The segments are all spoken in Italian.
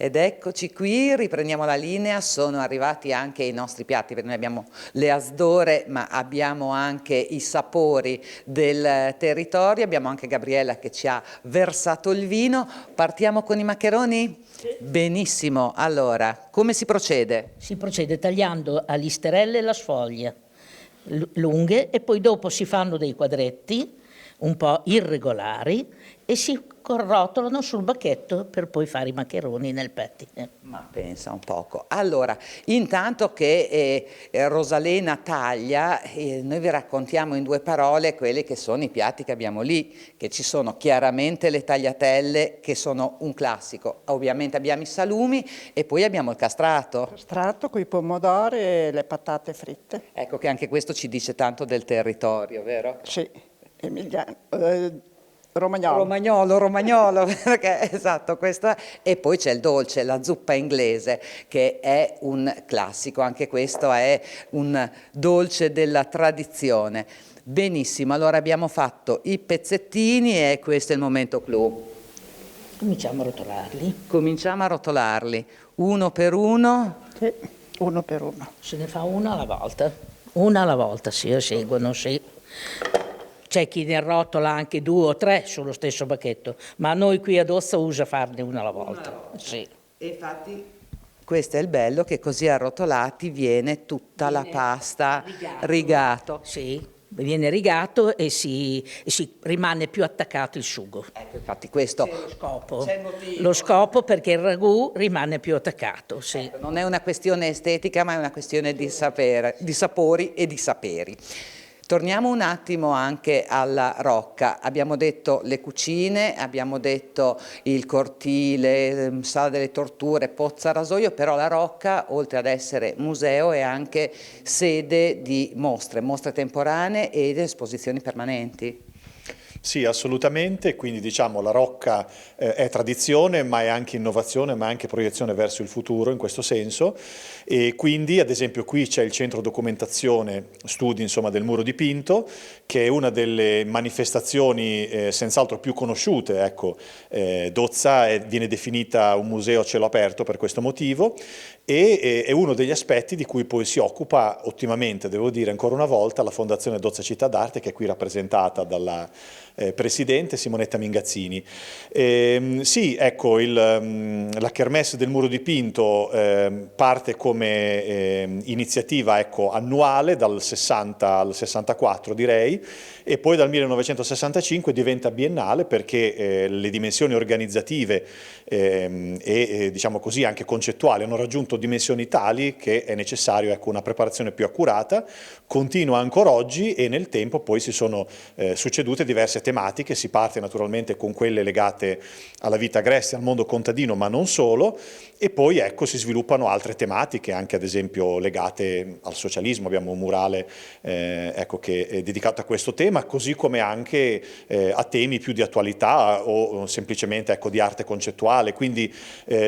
Ed eccoci qui, riprendiamo la linea, sono arrivati anche i nostri piatti, perché noi abbiamo le asdore, ma abbiamo anche i sapori del territorio, abbiamo anche Gabriella che ci ha versato il vino. Partiamo con i maccheroni? Benissimo, allora, come si procede? Si procede tagliando a listerelle la sfoglia lunghe e poi dopo si fanno dei quadretti un po' irregolari e si corrotolano sul bacchetto per poi fare i maccheroni nel pettine. Ma pensa un poco. Allora, intanto che Rosalena taglia, noi vi raccontiamo in due parole quelli che sono i piatti che abbiamo lì, che ci sono chiaramente le tagliatelle, che sono un classico. Ovviamente abbiamo i salumi e poi abbiamo il castrato. Castrato con i pomodori e le patate fritte. Ecco che anche questo ci dice tanto del territorio, vero? Sì, emiliano, romagnolo. Romagnolo, perché esatto, questo è. E poi c'è il dolce, la zuppa inglese, che è un classico, anche questo è un dolce della tradizione. Benissimo, allora abbiamo fatto i pezzettini e questo è il momento clou. Cominciamo a rotolarli. Cominciamo a rotolarli, uno per uno. Sì, uno per uno. Se ne fa una alla volta. Una alla volta si seguono, sì. C'è chi ne rotola anche 2 o 3 sullo stesso bacchetto, ma noi qui ad Ozza usa farne una alla volta. Sì. E infatti questo è il bello, che così arrotolati viene tutta la pasta rigato. Sì, viene rigato e si rimane più attaccato il sugo. Ecco, infatti questo Lo scopo. c'è il motivo. Lo scopo perché il ragù rimane più attaccato, sì. Ecco, non è una questione estetica, ma è una questione di sapere, di sapori e di saperi. Torniamo un attimo anche alla Rocca. Abbiamo detto le cucine, abbiamo detto il cortile, Sala delle Torture, Pozza Rasoio, però la Rocca, oltre ad essere museo, è anche sede di mostre temporanee ed esposizioni permanenti. Sì, assolutamente, quindi diciamo la Rocca è tradizione, ma è anche innovazione, ma è anche proiezione verso il futuro in questo senso, e quindi ad esempio qui c'è il centro documentazione studi insomma del Muro dipinto, che è una delle manifestazioni senz'altro più conosciute, ecco, Dozza viene definita un museo a cielo aperto per questo motivo, e è uno degli aspetti di cui poi si occupa ottimamente, devo dire ancora una volta, la Fondazione Dozza Città d'Arte, che è qui rappresentata dalla presidente Simonetta Mingazzini. Sì, ecco, la Kermesse del Muro dipinto parte come iniziativa, ecco, annuale dal 60 al 64 direi, e poi dal 1965 diventa biennale perché le dimensioni organizzative e diciamo così anche concettuali hanno raggiunto dimensioni tali che è necessario, ecco, una preparazione più accurata. Continua ancora oggi e nel tempo poi si sono succedute diverse tematiche, si parte naturalmente con quelle legate alla vita agrestia, al mondo contadino, ma non solo, e poi ecco si sviluppano altre tematiche, anche ad esempio legate al socialismo. Abbiamo un murale ecco, che è dedicato a questo tema, così come anche a temi più di attualità o semplicemente ecco, di arte concettuale, quindi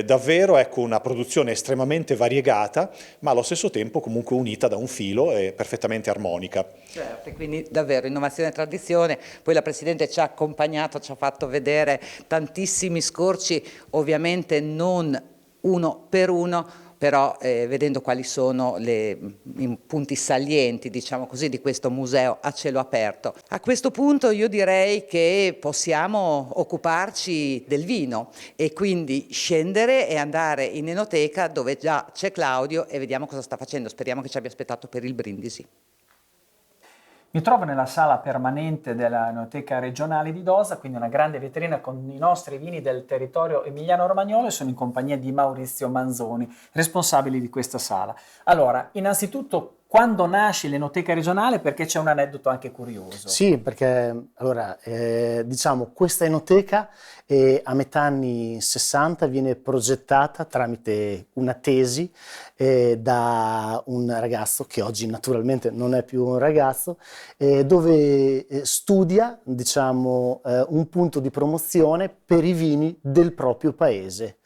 davvero ecco, una produzione estremamente variegata, ma allo stesso tempo comunque unita da un filo e perfettamente armonica. Certo, quindi davvero innovazione e tradizione. Poi la Presidente ci ha accompagnato, ci ha fatto vedere tantissimi scorci, ovviamente non uno per uno, però vedendo quali sono i punti salienti, diciamo così, di questo museo a cielo aperto. A questo punto io direi che possiamo occuparci del vino e quindi scendere e andare in enoteca dove già c'è Claudio e vediamo cosa sta facendo. Speriamo che ci abbia aspettato per il brindisi. Mi trovo nella sala permanente della Enoteca Regionale di Dosa, quindi una grande vetrina con i nostri vini del territorio emiliano-romagnolo, e sono in compagnia di Maurizio Manzoni, responsabile di questa sala. Allora, innanzitutto, quando nasce l'Enoteca Regionale? Perché c'è un aneddoto anche curioso. Sì, perché allora, diciamo, questa enoteca a metà anni 60 viene progettata tramite una tesi da un ragazzo che oggi naturalmente non è più un ragazzo, dove studia, diciamo, un punto di promozione per i vini del proprio paese.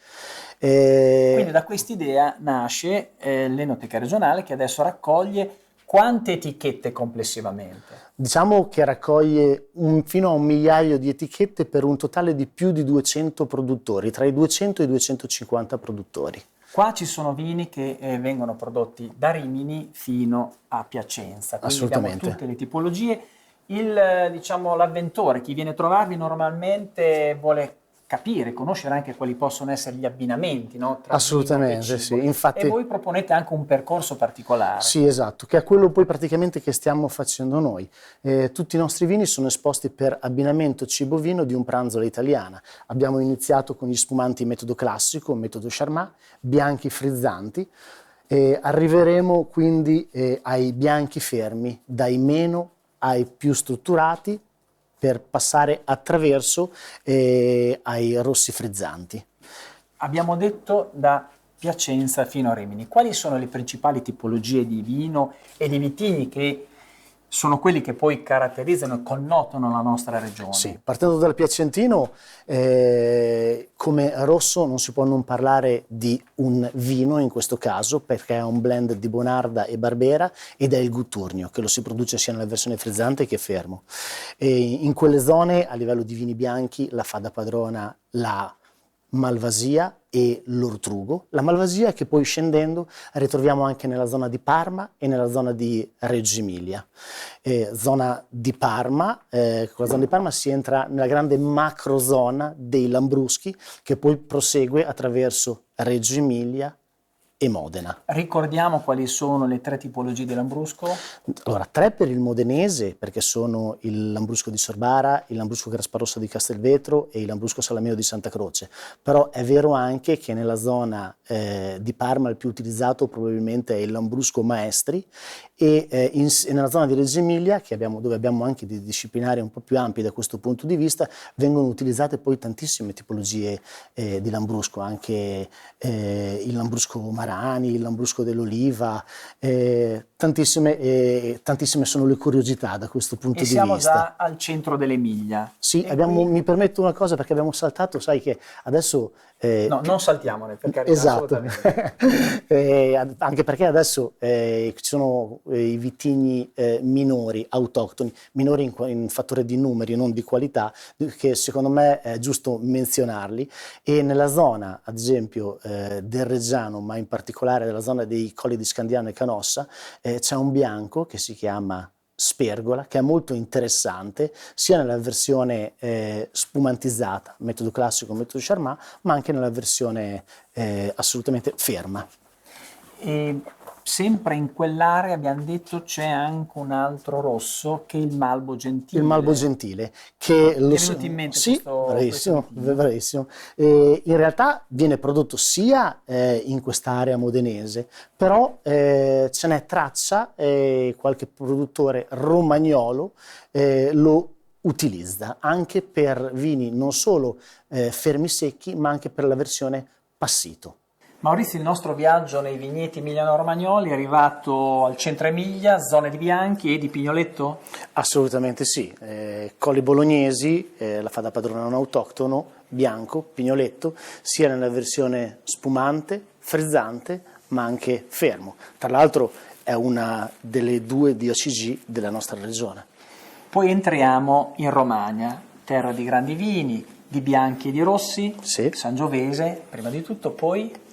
Quindi da quest'idea nasce l'Enoteca Regionale, che adesso raccoglie Quante etichette complessivamente? Diciamo che raccoglie fino a 1 migliaio di etichette per un totale di più di 200 produttori, tra i 200 e i 250 produttori. Qua ci sono vini che vengono prodotti da Rimini fino a Piacenza, quindi abbiamo Assolutamente. tutte le tipologie. L'avventore, chi viene a trovarvi normalmente vuole capire, conoscere anche quali possono essere gli abbinamenti, no, tra Assolutamente, vino e sì. cibo. Infatti, E voi proponete anche un percorso particolare. sì, esatto, che è quello poi praticamente che stiamo facendo noi. Tutti i nostri vini sono esposti per abbinamento cibo-vino di un pranzo all'italiana. Abbiamo iniziato con gli spumanti metodo classico, metodo Charmat, bianchi frizzanti. Arriveremo quindi ai bianchi fermi, dai meno ai più strutturati, per passare attraverso ai rossi frizzanti. Abbiamo detto da Piacenza fino a Rimini. Quali sono le principali tipologie di vino e di vitigni che sono quelli che poi caratterizzano e connotano la nostra regione? Sì, partendo dal piacentino, come rosso non si può non parlare di un vino in questo caso, perché è un blend di Bonarda e Barbera ed è il Gutturnio, che lo si produce sia nella versione frizzante che fermo. In quelle zone, a livello di vini bianchi, la fa da padrona la Malvasia e l'Ortrugo. La Malvasia che poi scendendo ritroviamo anche nella zona di Parma e nella zona di Reggio Emilia. Zona di Parma, con la zona di Parma si entra nella grande macrozona dei Lambruschi che poi prosegue attraverso Reggio Emilia e Modena. Ricordiamo quali sono le 3 tipologie di Lambrusco? Allora, 3 per il modenese, perché sono il Lambrusco di Sorbara, il Lambrusco Grasparossa di Castelvetro e il Lambrusco Salamino di Santa Croce. Però è vero anche che nella zona di Parma il più utilizzato probabilmente è il Lambrusco Maestri e nella zona di Reggio Emilia, dove abbiamo anche dei disciplinari un po' più ampi da questo punto di vista, vengono utilizzate poi tantissime tipologie di Lambrusco, anche il Lambrusco Marani, il Lambrusco dell'Oliva, tantissime sono le curiosità da questo punto E di siamo vista. già al centro dell'Emilia. Sì, E qui- mi permetto una cosa perché abbiamo saltato, sai che adesso... No, non saltiamone, per carità, Esatto, assolutamente. anche perché adesso ci sono i vitigni minori, autoctoni, minori in fattore di numeri, non di qualità, che secondo me è giusto menzionarli, e nella zona, ad esempio, del Reggiano, ma in particolare nella zona dei Colli di Scandiano e Canossa, c'è un bianco che si chiama Spergola, che è molto interessante sia nella versione spumantizzata, metodo classico, metodo Charmat, ma anche nella versione assolutamente ferma. E sempre in quell'area abbiamo detto c'è anche un altro rosso che è il Malbo Gentile. Il Malbo Gentile, che Ti è venuto in mente sì, questo bravissimo, vitigno? bravissimo. In realtà viene prodotto sia in quest'area modenese, però ce n'è traccia, qualche produttore romagnolo lo utilizza anche per vini non solo fermi secchi, ma anche per la versione passito. Maurizio, il nostro viaggio nei vigneti emiliano-romagnoli è arrivato al centro Emilia, zone di Bianchi e di Pignoletto? Assolutamente sì, Colli Bolognesi, la fa da padrona un autoctono, bianco, Pignoletto, sia nella versione spumante, frizzante, ma anche fermo. Tra l'altro è una delle 2 DOCG della nostra regione. Poi entriamo in Romagna, terra di grandi vini, di bianchi e di rossi, Sì. Sangiovese, prima di tutto, poi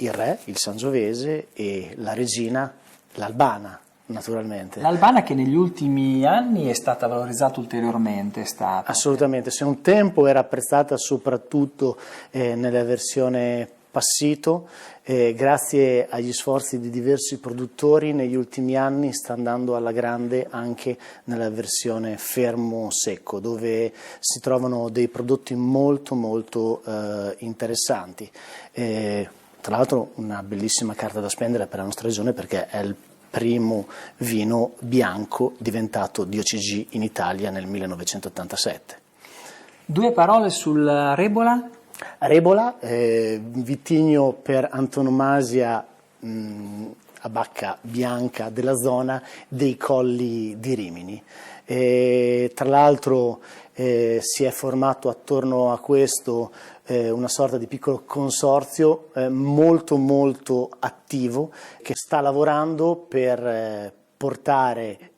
Il re, il Sangiovese e la regina, l'Albana, naturalmente. l'Albana che negli ultimi anni è stata valorizzata ulteriormente. Assolutamente, se un tempo era apprezzata soprattutto nella versione passito, grazie agli sforzi di diversi produttori negli ultimi anni sta andando alla grande anche nella versione fermo secco, dove si trovano dei prodotti molto molto interessanti. Tra l'altro una bellissima carta da spendere per la nostra regione perché è il primo vino bianco diventato DOCG in Italia nel 1987. 2 parole sul Rebola? Rebola, vitigno per antonomasia a bacca bianca della zona dei Colli di Rimini. Tra l'altro si è formato attorno a questo una sorta di piccolo consorzio molto molto attivo che sta lavorando per portare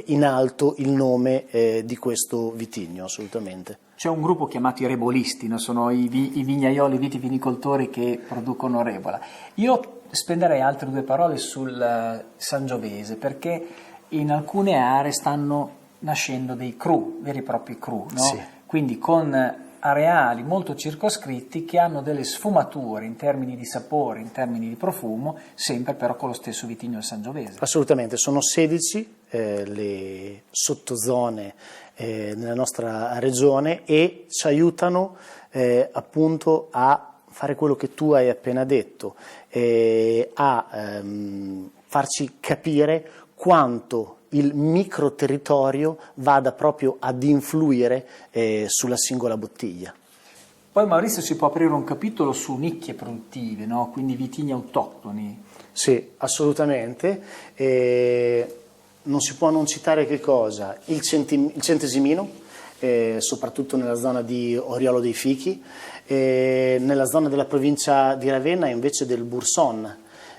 in alto il nome di questo vitigno, assolutamente. C'è un gruppo chiamato i rebolisti, no? Sono i vignaioli, i vitivinicoltori che producono Rebola. Io spenderei altre 2 parole sul Sangiovese, perché in alcune aree stanno nascendo dei cru, veri e propri cru, no? Sì. Quindi con areali molto circoscritti che hanno delle sfumature in termini di sapore, in termini di profumo, sempre però con lo stesso vitigno del Sangiovese. Assolutamente, sono 16 le sottozone nella nostra regione e ci aiutano appunto a fare quello che tu hai appena detto, a farci capire quanto il microterritorio vada proprio ad influire sulla singola bottiglia. Poi Maurizio si può aprire un capitolo su nicchie produttive, no? Quindi vitigni autoctoni. Sì, assolutamente. Non si può non citare che cosa? Il centesimino, soprattutto nella zona di Oriolo dei Fichi, nella zona della provincia di Ravenna invece del Bourson,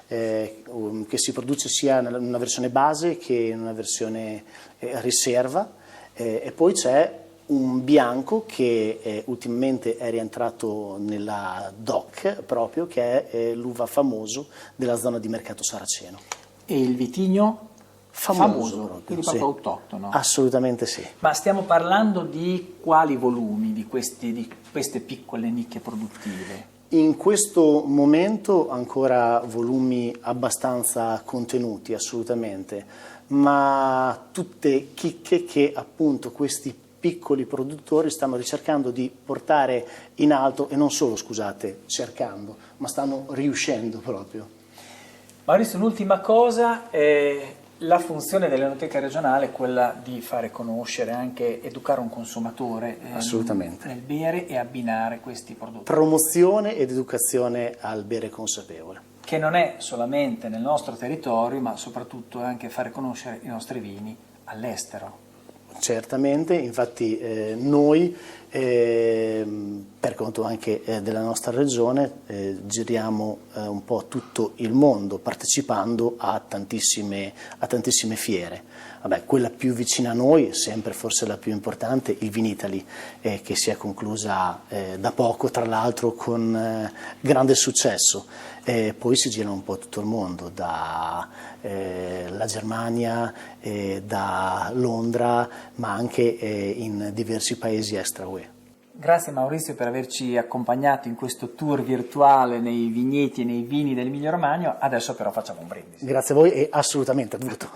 che si produce sia in una versione base che in una versione riserva, e poi c'è un bianco che ultimamente è rientrato nella DOC proprio, che è l'uva famoso della zona di Mercato Saraceno. E il vitigno? Famoso proprio, quindi sì. proprio autoctono. Assolutamente sì. Ma stiamo parlando di quali volumi di queste piccole nicchie produttive? In questo momento ancora volumi abbastanza contenuti, assolutamente, ma tutte chicche che appunto questi piccoli produttori stanno ricercando di portare in alto, e non solo, scusate, cercando, ma stanno riuscendo proprio. Maurizio, un'ultima cosa, la funzione dell'Enoteca regionale è quella di fare conoscere, anche educare un consumatore Assolutamente. nel bere e abbinare questi prodotti. Promozione ed educazione al bere consapevole. Che non è solamente nel nostro territorio, ma soprattutto anche fare conoscere i nostri vini all'estero. Certamente, infatti noi per conto anche della nostra regione giriamo un po' tutto il mondo partecipando a tantissime fiere. Vabbè, quella più vicina a noi, sempre forse la più importante, il Vinitaly, che si è conclusa da poco, tra l'altro con grande successo. Poi si gira un po' tutto il mondo, da la Germania, da Londra, ma anche in diversi paesi extra UE. Grazie Maurizio per averci accompagnato in questo tour virtuale nei vigneti e nei vini dell'Emilia Romagna. Adesso però facciamo un brindisi. Grazie a voi e assolutamente a tutto.